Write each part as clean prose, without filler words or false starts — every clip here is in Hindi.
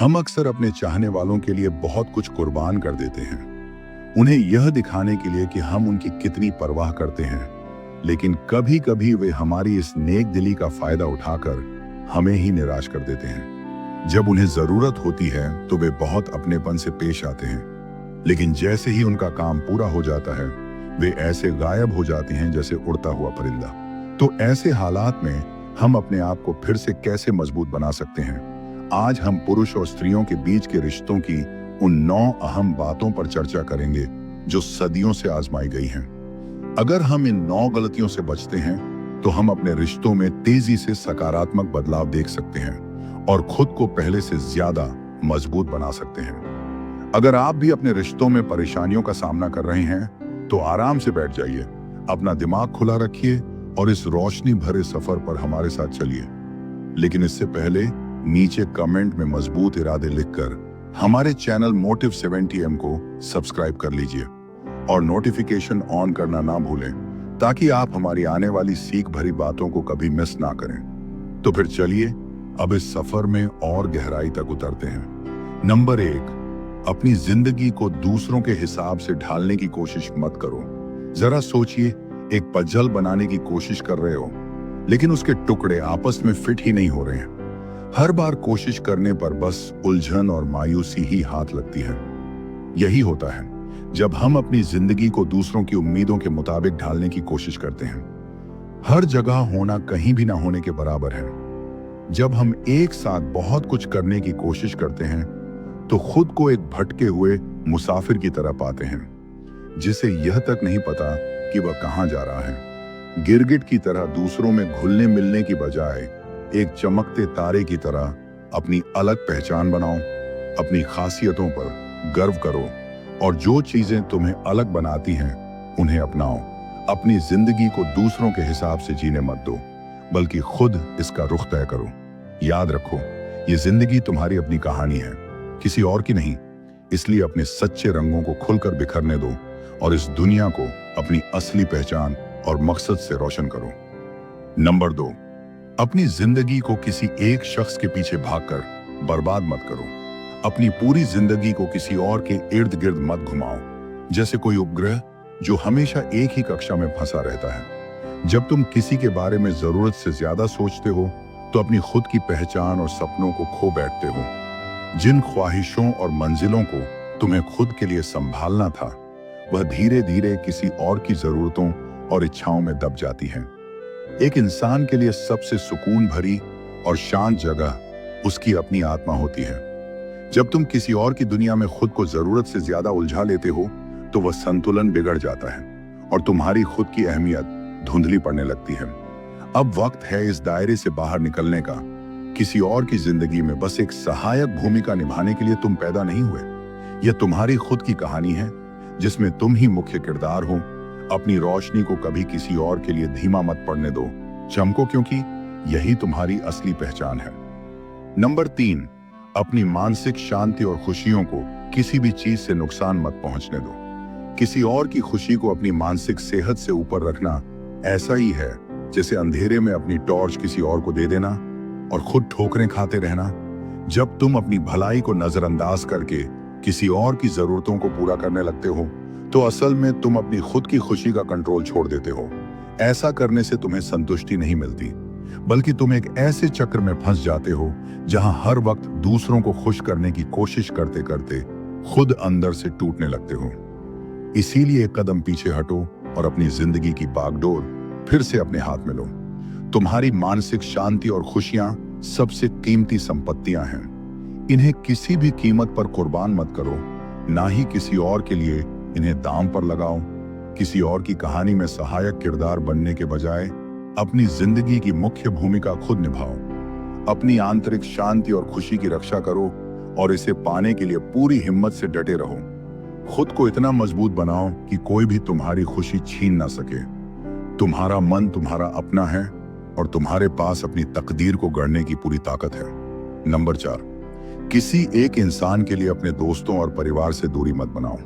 हम अक्सर अपने चाहने वालों के लिए बहुत कुछ कुर्बान कर देते हैं, उन्हें यह दिखाने के लिए कि हम उनकी कितनी परवाह करते हैं। लेकिन कभी कभी वे हमारी इस नेक दिली का फायदा उठाकर हमें ही निराश कर देते हैं। जब उन्हें जरूरत होती है तो वे बहुत अपनेपन से पेश आते हैं, लेकिन जैसे ही उनका काम पूरा हो जाता है वे ऐसे गायब हो जाते हैं जैसे उड़ता हुआ परिंदा। तो ऐसे हालात में हम अपने आप को फिर से कैसे मजबूत बना सकते हैं? आज हम पुरुष और स्त्रियों के बीच के रिश्तों की उन 9 अहम बातों पर चर्चा करेंगे जो सदियों से आजमाई गई हैं। अगर हम इन 9 गलतियों से बचते हैं तो हम अपने रिश्तों में तेजी से सकारात्मक बदलाव देख सकते हैं और खुद को पहले से ज्यादा मजबूत बना सकते हैं। अगर आप भी अपने रिश्तों में परेशानियों का सामना कर रहे हैं तो आराम से बैठ जाइए, अपना दिमाग खुला रखिए और इस रोशनी भरे सफर पर हमारे साथ चलिए। लेकिन इससे पहले नीचे कमेंट में मजबूत इरादे लिखकर हमारे चैनल मोटिव 70M को सब्सक्राइब कर लीजिए और नोटिफिकेशन ऑन करना ना भूलें ताकि आप हमारी आने वाली सीख भरी बातों को कभी मिस ना करें। तो फिर चलिए अब इस सफर में और गहराई तक उतरते हैं। नंबर 1, अपनी जिंदगी को दूसरों के हिसाब से ढालने की कोशिश मत करो। जरा सोचिए, एक पजल बनाने की कोशिश कर रहे हो लेकिन उसके टुकड़े आपस में फिट ही नहीं हो रहे हैं। हर बार कोशिश करने पर बस उलझन और मायूसी ही हाथ लगती है। यही होता है जब हम अपनी जिंदगी को दूसरों की उम्मीदों के मुताबिक ढालने की कोशिश करते हैं। हर जगह होना कहीं भी ना होने के बराबर है। जब हम एक साथ बहुत कुछ करने की कोशिश करते हैं तो खुद को एक भटके हुए मुसाफिर की तरह पाते हैं जिसे यह तक नहीं पता कि वह कहां जा रहा है। गिरगिट की तरह दूसरों में घुलने मिलने की बजाय एक चमकते तारे की तरह अपनी अलग पहचान बनाओ, अपनी खासियतों पर गर्व करो और जो चीजें तुम्हें अलग बनाती हैं उन्हें अपनाओ। अपनी जिंदगी को दूसरों के हिसाब से जीने मत दो, बल्कि खुद इसका रुख तय करो। याद रखो, ये जिंदगी तुम्हारी अपनी कहानी है, किसी और की नहीं। इसलिए अपने सच्चे रंगों को खुलकर बिखरने दो और इस दुनिया को अपनी असली पहचान और मकसद से रोशन करो। नंबर 2, अपनी जिंदगी को किसी एक शख्स के पीछे भागकर बर्बाद मत करो। अपनी पूरी जिंदगी को किसी और के इर्द गिर्द मत घुमाओ, जैसे कोई उपग्रह जो हमेशा एक ही कक्षा में फंसा रहता है। जब तुम किसी के बारे में जरूरत से ज्यादा सोचते हो तो अपनी खुद की पहचान और सपनों को खो बैठते हो। जिन ख्वाहिशों और मंजिलों को तुम्हें खुद के लिए संभालना था वह धीरे धीरे किसी और की जरूरतों और इच्छाओं में दब जाती है। एक इंसान के लिए सबसे सुकून भरी और शांत जगह उसकी अपनी आत्मा होती है। जब तुम किसी और की दुनिया में खुद को जरूरत से ज्यादा उलझा लेते हो तो वह संतुलन बिगड़ जाता है और तुम्हारी खुद की अहमियत धुंधली पड़ने लगती है। अब वक्त है इस दायरे से बाहर निकलने का। किसी और की जिंदगी में बस एक सहायक भूमिका निभाने के लिए तुम पैदा नहीं हुए। यह तुम्हारी खुद की कहानी है जिसमें तुम ही मुख्य किरदार हो। अपनी रोशनी को कभी किसी और के लिए धीमा मत पड़ने दो, चमको, क्योंकि यही तुम्हारी असली पहचान है। नंबर 3, अपनी मानसिक शांति और खुशियों को किसी भी चीज से नुकसान मत पहुंचने दो। किसी और की खुशी को अपनी मानसिक सेहत से ऊपर रखना ऐसा ही है जैसे अंधेरे में अपनी टॉर्च किसी और को दे देना और खुद ठोकरें खाते रहना। जब तुम अपनी भलाई को नजरअंदाज करके किसी और की जरूरतों को पूरा करने लगते हो तो असल में तुम अपनी खुद की खुशी का कंट्रोल छोड़ देते हो। ऐसा करने से तुम्हें संतुष्टि नहीं मिलती, बल्कि तुम एक ऐसे चक्र में फंस जाते हो जहां हर वक्त दूसरों को खुश करने की कोशिश करते करते खुद अंदर से टूटने लगते हो। इसीलिए एक कदम पीछे हटो और अपनी जिंदगी की बागडोर फिर से अपने हाथ में लो। तुम्हारी मानसिक शांति और खुशियां सबसे कीमती संपत्तियां हैं। इन्हें किसी भी कीमत पर कुर्बान मत करो, ना ही किसी और के लिए इन्हें दाम पर लगाओ। किसी और की कहानी में सहायक किरदार बनने के बजाय अपनी जिंदगी की मुख्य भूमिका खुद निभाओ। अपनी आंतरिक शांति और खुशी की रक्षा करो और इसे पाने के लिए पूरी हिम्मत से डटे रहो। खुद को इतना मजबूत बनाओ कि कोई भी तुम्हारी खुशी छीन ना सके। तुम्हारा मन तुम्हारा अपना है और तुम्हारे पास अपनी तकदीर को गढ़ने की पूरी ताकत है। नंबर 4, किसी एक इंसान के लिए अपने दोस्तों और परिवार से दूरी मत बनाओ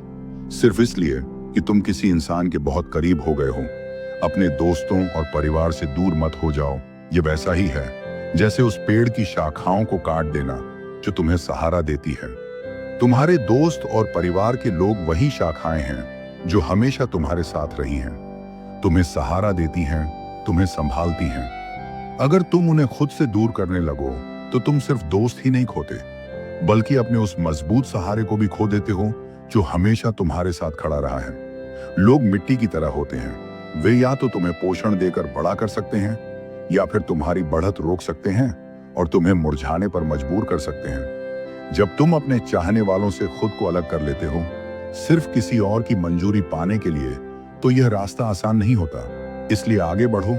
सिर्फ इसलिए कि तुम किसी इंसान के बहुत करीब हो गए हो। अपने दोस्तों और परिवार से दूर मत हो जाओ। ये वैसा ही है जैसे उस पेड़ की शाखाओं को काट देना जो तुम्हें सहारा देती है। तुम्हारे दोस्त और परिवार के लोग वही शाखाएं हैं जो हमेशा तुम्हारे साथ रही हैं, तुम्हें सहारा देती हैं, तुम्हें संभालती हैं। अगर तुम उन्हें खुद से दूर करने लगो तो तुम सिर्फ दोस्त ही नहीं खोते, बल्कि अपने उस मजबूत सहारे को भी खो देते हो जो हमेशा तुम्हारे साथ खड़ा रहा है। लोग मिट्टी की तरह होते हैं, वे या तो तुम्हें पोषण देकर बड़ा कर सकते हैं या फिर तुम्हारी बढ़त रोक सकते हैं और तुम्हें मुरझाने पर मजबूर कर सकते हैं। जब तुम अपने चाहने वालों से खुद को अलग कर लेते हो सिर्फ किसी और की मंजूरी पाने के लिए, तो यह रास्ता आसान नहीं होता। इसलिए आगे बढ़ो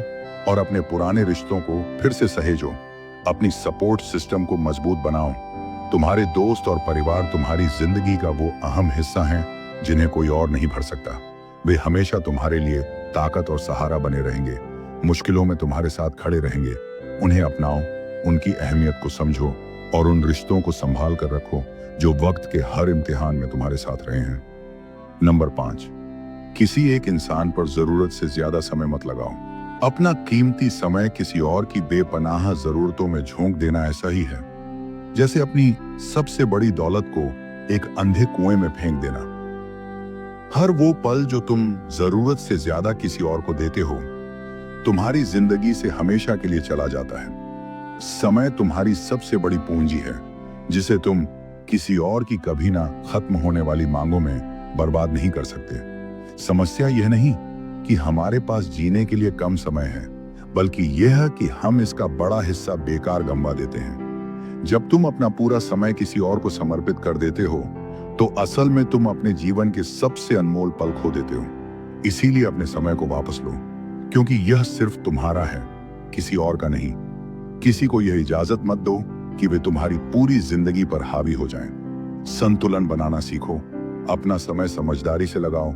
और अपने पुराने रिश्तों को फिर से सहेजो, अपनी सपोर्ट सिस्टम को मजबूत बनाओ। तुम्हारे दोस्त और परिवार तुम्हारी जिंदगी का वो अहम हिस्सा हैं जिन्हें कोई और नहीं भर सकता। वे हमेशा तुम्हारे लिए ताकत और सहारा बने रहेंगे, मुश्किलों में तुम्हारे साथ खड़े रहेंगे। उन्हें अपनाओ, उनकी अहमियत को समझो और उन रिश्तों को संभाल कर रखो जो वक्त के हर इम्तिहान में तुम्हारे साथ रहे हैं। नंबर 5, किसी एक इंसान पर जरूरत से ज्यादा समय मत लगाओ। अपना कीमती समय किसी और की बेपनाह जरूरतों में झोंक देना ऐसा ही है जैसे अपनी सबसे बड़ी दौलत को एक अंधे कुएं में फेंक देना। हर वो पल जो तुम जरूरत से ज्यादा किसी और को देते हो तुम्हारी जिंदगी से हमेशा के लिए चला जाता है। समय तुम्हारी सबसे बड़ी पूंजी है जिसे तुम किसी और की कभी ना खत्म होने वाली मांगों में बर्बाद नहीं कर सकते। समस्या यह नहीं कि हमारे पास जीने के लिए कम समय है, बल्कि यह है कि हम इसका बड़ा हिस्सा बेकार गंवा देते हैं। जब तुम अपना पूरा समय किसी और को समर्पित कर देते हो तो असल में तुम अपने जीवन के सबसे अनमोल पल खो देते हो। इसीलिए अपने समय को वापस लो, क्योंकि यह सिर्फ तुम्हारा है, किसी और का नहीं। किसी को यह इजाजत मत दो कि वे तुम्हारी पूरी जिंदगी पर हावी हो जाएं। संतुलन बनाना सीखो, अपना समय समझदारी से लगाओ,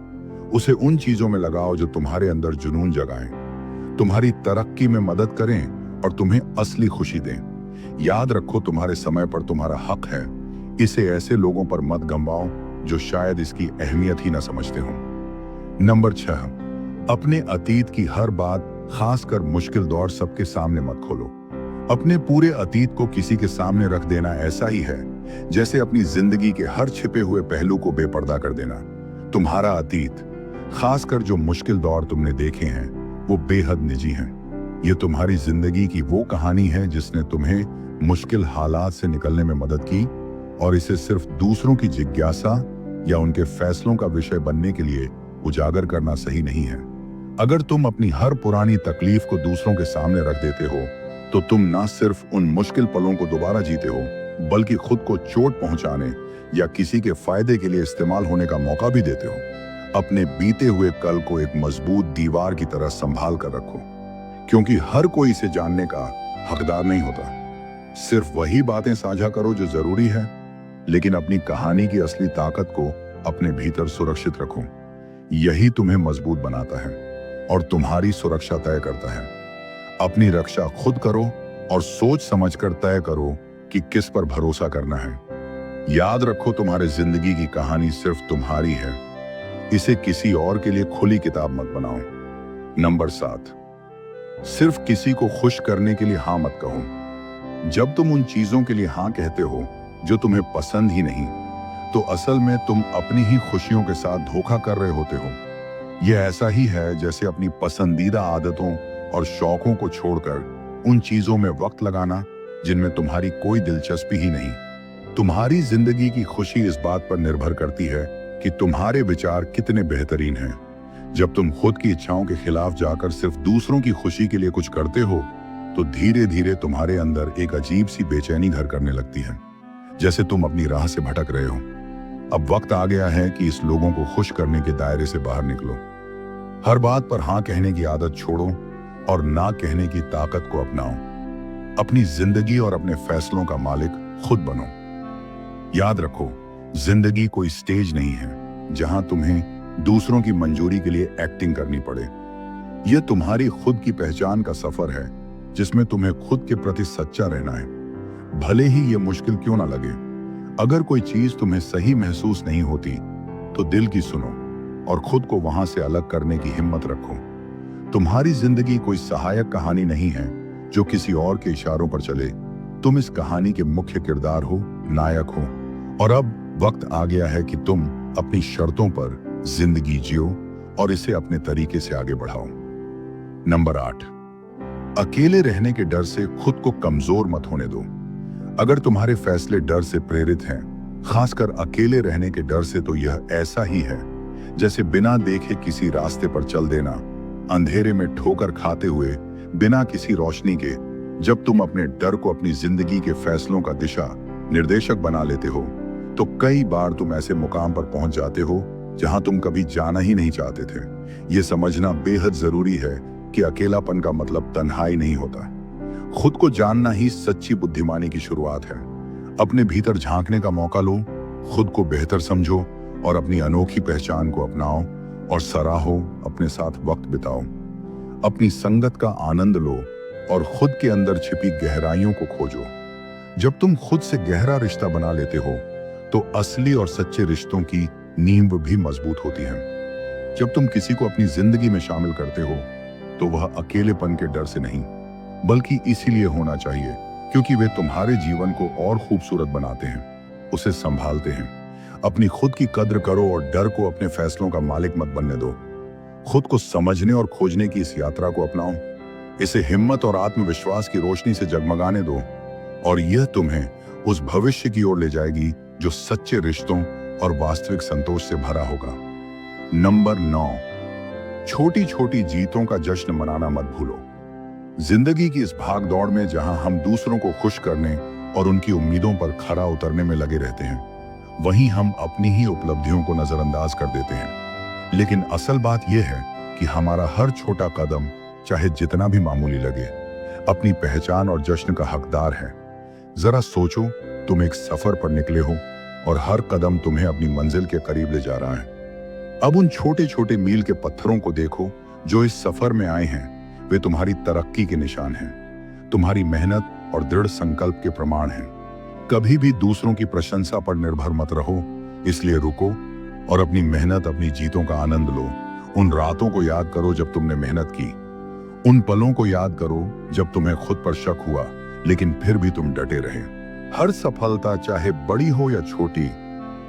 उसे उन चीजों में लगाओ जो तुम्हारे अंदर जुनून जगाएं, तुम्हारी तरक्की में मदद करें और तुम्हें असली खुशी दें। याद रखो, तुम्हारे समय पर तुम्हारा हक है, इसे ऐसे लोगों पर मत गंवाओ जो शायद इसकी अहमियत ही ना समझते हो। नंबर 6, अपने अतीत की हर बात, खासकर मुश्किल दौर, सबके सामने मत खोलो। अपने पूरे अतीत को किसी के सामने रख देना ऐसा ही है जैसे अपनी जिंदगी के हर छिपे हुए पहलू को बेपर्दा कर देना। तुम्हारा अतीत, खासकर जो मुश्किल दौर तुमने देखे हैं, वो बेहद निजी हैं। ये तुम्हारी जिंदगी की वो कहानी है जिसने तुम्हें मुश्किल हालात से निकलने में मदद की, और इसे सिर्फ दूसरों की जिज्ञासा या उनके फैसलों का विषय बनने के लिए उजागर करना सही नहीं है। अगर तुम अपनी हर पुरानी तकलीफ को दूसरों के सामने रख देते हो तो तुम ना सिर्फ उन मुश्किल पलों को दोबारा जीते हो, बल्कि खुद को चोट पहुंचाने या किसी के फायदे के लिए इस्तेमाल होने का मौका भी देते हो। अपने बीते हुए कल को एक मजबूत दीवार की तरह संभाल कर रखो, क्योंकि हर कोई इसे जानने का हकदार नहीं होता। सिर्फ वही बातें साझा करो जो जरूरी है, लेकिन अपनी कहानी की असली ताकत को अपने भीतर सुरक्षित रखो। यही तुम्हें मजबूत बनाता है और तुम्हारी सुरक्षा तय करता है। अपनी रक्षा खुद करो और सोच समझकर तय करो कि किस पर भरोसा करना है। याद रखो, तुम्हारे जिंदगी की कहानी सिर्फ तुम्हारी है, इसे किसी और के लिए खुली किताब मत बनाओ। नंबर 7, सिर्फ किसी को खुश करने के लिए हाँ मत कहो। जब तुम उन चीजों के लिए हाँ कहते हो जो तुम्हें पसंद ही नहीं, तो असल में तुम अपनी ही खुशियों के साथ धोखा कर रहे होते हो। यह ऐसा ही है जैसे अपनी पसंदीदा आदतों और शौकों को छोड़कर उन चीजों में वक्त लगाना जिनमें तुम्हारी कोई दिलचस्पी ही नहीं। तुम्हारी जिंदगी की खुशी इस बात पर निर्भर करती है कि तुम्हारे विचार कितने बेहतरीन हैं। जब तुम खुद की इच्छाओं के खिलाफ जाकर सिर्फ दूसरों की खुशी के लिए कुछ करते हो, तो धीरे धीरे तुम्हारे अंदर एक अजीब सी बेचैनी घर करने लगती है, जैसे तुम अपनी राह से भटक रहे हो। अब वक्त आ गया है कि इस लोगों को खुश करने के दायरे से बाहर निकलो। हर बात पर हाँ कहने की आदत छोड़ो और ना कहने की ताकत को अपनाओ। अपनी जिंदगी और अपने फैसलों का मालिक खुद बनो। याद रखो, जिंदगी कोई स्टेज नहीं है जहां तुम्हें दूसरों की मंजूरी के लिए एक्टिंग करनी पड़े। यह तुम्हारी खुद की पहचान का सफर है जिसमें तुम्हें खुद के प्रति सच्चा रहना है, भले ही यह मुश्किल क्यों ना लगे। अगर कोई चीज तुम्हें सही महसूस नहीं होती तो दिल की सुनो और खुद को वहां से अलग करने की हिम्मत रखो। तुम्हारी जिंदगी कोई सहायक कहानी नहीं है जो किसी और के इशारों पर चले, तुम इस कहानी के मुख्य किरदार हो, नायक हो, और अब वक्त आ गया है कि तुम अपनी शर्तों पर जिंदगी जियो और इसे अपने तरीके से आगे बढ़ाओ। नंबर 8, अकेले रहने के डर से खुद को कमजोर मत होने दो। अगर तुम्हारे फैसले डर से प्रेरित हैं, खासकर अकेले रहने के डर से, तो यह ऐसा ही है जैसे बिना देखे किसी रास्ते पर चल देना, अंधेरे में ठोकर खाते हुए बिना किसी रोशनी के। जब तुम अपने डर को अपनी जिंदगी के फैसलों का दिशा निर्देशक बना लेते हो, तो कई बार तुम ऐसे मुकाम पर पहुंच जाते हो जहां तुम कभी जाना ही नहीं चाहते थे। यह समझना बेहद जरूरी है कि अकेलापन का मतलब तन्हाई नहीं होता। खुद को जानना ही सच्ची बुद्धिमानी की शुरुआत है। अपने भीतर झांकने का मौका लो, खुद को बेहतर समझो और अपनी अनोखी पहचान को अपनाओ और सराहो, अपने साथ वक्त बिताओ। अपनी संगत का आनंद लो और खुद के अंदर छिपी गहराइयों को खोजो। जब तुम खुद से गहरा रिश्ता बना लेते हो, तो असली और सच्चे रिश्तों की नींव भी मजबूत होती है। जब तुम किसी को अपनी जिंदगी में शामिल करते हो, तो वह अकेलेपन के डर से नहीं, बल्कि इसीलिए होना चाहिए क्योंकि वे तुम्हारे जीवन को और खूबसूरत बनाते हैं, उसे संभालते हैं। अपनी खुद की कद्र करो और डर को अपने फैसलों का मालिक मत बनने दो। खुद को समझने और खोजने की इस यात्रा को अपनाओ। इसे हिम्मत और आत्मविश्वास की रोशनी से जगमगाने दो और यह तुम्हें उस भविष्य की ओर ले जाएगी जो सच्चे रिश्तों और वास्तविक संतोष से भरा होगा। नंबर 9, छोटी छोटी जीतों का जश्न मनाना मत भूलो। जिंदगी की इस भाग दौड़ में जहां हम दूसरों को खुश करने और उनकी उम्मीदों पर खरा उतरने में लगे रहते हैं, वहीं हम अपनी ही उपलब्धियों को नजरअंदाज कर देते हैं। लेकिन असल बात यह है कि हमारा हर छोटा कदम, चाहे जितना भी मामूली लगे, अपनी पहचान और जश्न का हकदार है। जरा सोचो, तुम एक सफर पर निकले हो और हर कदम तुम्हें अपनी मंजिल के करीब ले जा रहा है। अब उन छोटे छोटे मील के पत्थरों को देखो जो इस सफर में आए हैं। वे तुम्हारी तरक्की के निशान हैं, तुम्हारी मेहनत और दृढ़ संकल्प के प्रमाण हैं। कभी भी दूसरों की प्रशंसा पर निर्भर मत रहो, इसलिए रुको और अपनी मेहनत, अपनी जीतों का आनंद लो। उन रातों को याद करो जब तुमने मेहनत की, उन पलों को याद करो जब तुम्हें खुद पर शक हुआ, लेकिन फिर भी तुम डटे रहे। हर सफलता, चाहे बड़ी हो या छोटी,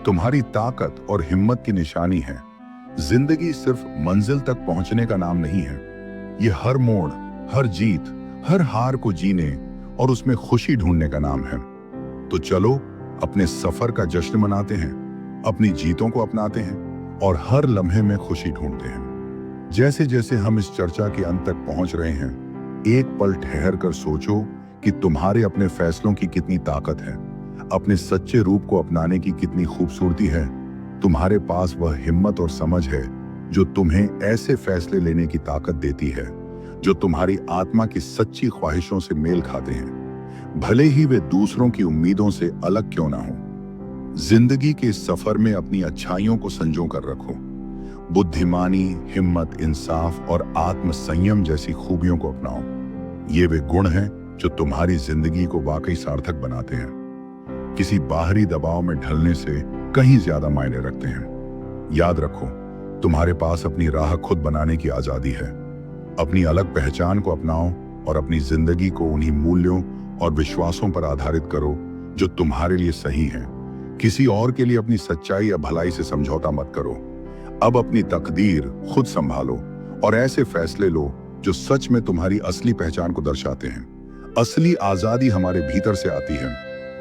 तुम्हारी ताकत और हिम्मत की निशानी है। जिंदगी सिर्फ मंजिल तक पहुंचने का नाम नहीं है, ये हर मोड़, हर जीत, हर हार को जीने और उसमें खुशी ढूंढने का नाम है। तो चलो अपने सफर का जश्न मनाते हैं, अपनी जीतों को अपनाते हैं और हर लम्हे में खुशी ढूंढते हैं। जैसे जैसे हम इस चर्चा के अंत तक पहुंच रहे हैं, एक पल ठहर कर सोचो कि तुम्हारे अपने फैसलों की कितनी ताकत है, अपने सच्चे रूप को अपनाने की कितनी खूबसूरती है। तुम्हारे पास वह हिम्मत और समझ है जो तुम्हें ऐसे फैसले लेने की ताकत देती है जो तुम्हारी आत्मा की सच्ची ख्वाहिशों से मेल खाते हैं, भले ही वे दूसरों की उम्मीदों से अलग क्यों ना हो। जिंदगी के इस सफर में अपनी अच्छाइयों को संजो कर रखो। बुद्धिमानी, हिम्मत, इंसाफ और आत्म संयम जैसी खूबियों को अपनाओ। ये वे गुण हैं जो तुम्हारी जिंदगी को वाकई सार्थक बनाते हैं, किसी बाहरी दबाव में ढलने से कहीं ज्यादा मायने रखते हैं। याद रखो, तुम्हारे पास अपनी राह खुद बनाने की आजादी है। अपनी अलग पहचान को अपनाओ और अपनी जिंदगी को उन्हीं मूल्यों और विश्वासों पर आधारित करो जो तुम्हारे लिए सही हैं। किसी और के लिए अपनी सच्चाई या भलाई से समझौता मत करो। अब अपनी तकदीर खुद संभालो और ऐसे फैसले लो जो सच में तुम्हारी असली पहचान को दर्शाते हैं। असली आजादी हमारे भीतर से आती है,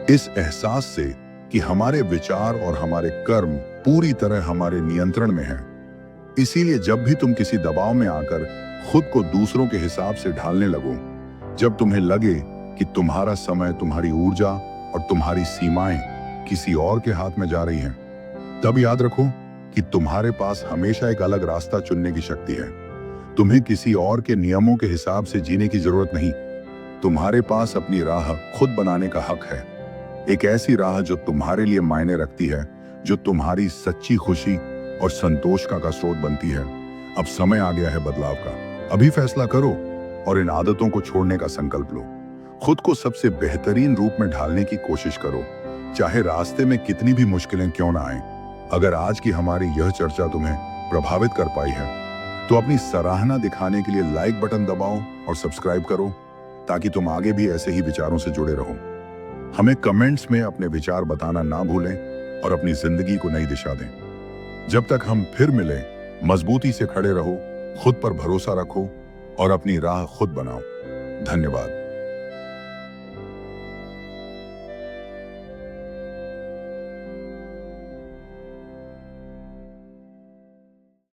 इस एहसास से कि हमारे विचार और हमारे कर्म पूरी तरह हमारे नियंत्रण में हैं। इसीलिए जब भी तुम किसी दबाव में आकर खुद को दूसरों के हिसाब से ढालने लगो, जब तुम्हें लगे कि तुम्हारा समय, तुम्हारी ऊर्जा और तुम्हारी सीमाएं किसी और के हाथ में जा रही हैं, तब याद रखो कि तुम्हारे पास हमेशा एक अलग रास्ता चुनने की शक्ति है। तुम्हें किसी और के नियमों के हिसाब से जीने की जरूरत नहीं। तुम्हारे पास अपनी राह खुद बनाने का हक है, एक ऐसी राह जो तुम्हारे लिए मायने रखती है, जो तुम्हारी सच्ची खुशी और संतोष का स्रोत बनती है। अब समय आ गया है बदलाव का। अभी फैसला करो और इन आदतों को छोड़ने का संकल्प लो। खुद को सबसे बेहतरीन रूप में ढालने की कोशिश करो, चाहे रास्ते में कितनी भी मुश्किलें क्यों ना आए। अगर आज की हमारी यह चर्चा तुम्हें प्रभावित कर पाई है, तो अपनी सराहना दिखाने के लिए लाइक बटन दबाओ और सब्सक्राइब करो, ताकि तुम आगे भी ऐसे ही विचारों से जुड़े रहो। हमें कमेंट्स में अपने विचार बताना ना भूलें और अपनी जिंदगी को नई दिशा दें। जब तक हम फिर मिलें, मजबूती से खड़े रहो, खुद पर भरोसा रखो और अपनी राह खुद बनाओ। धन्यवाद।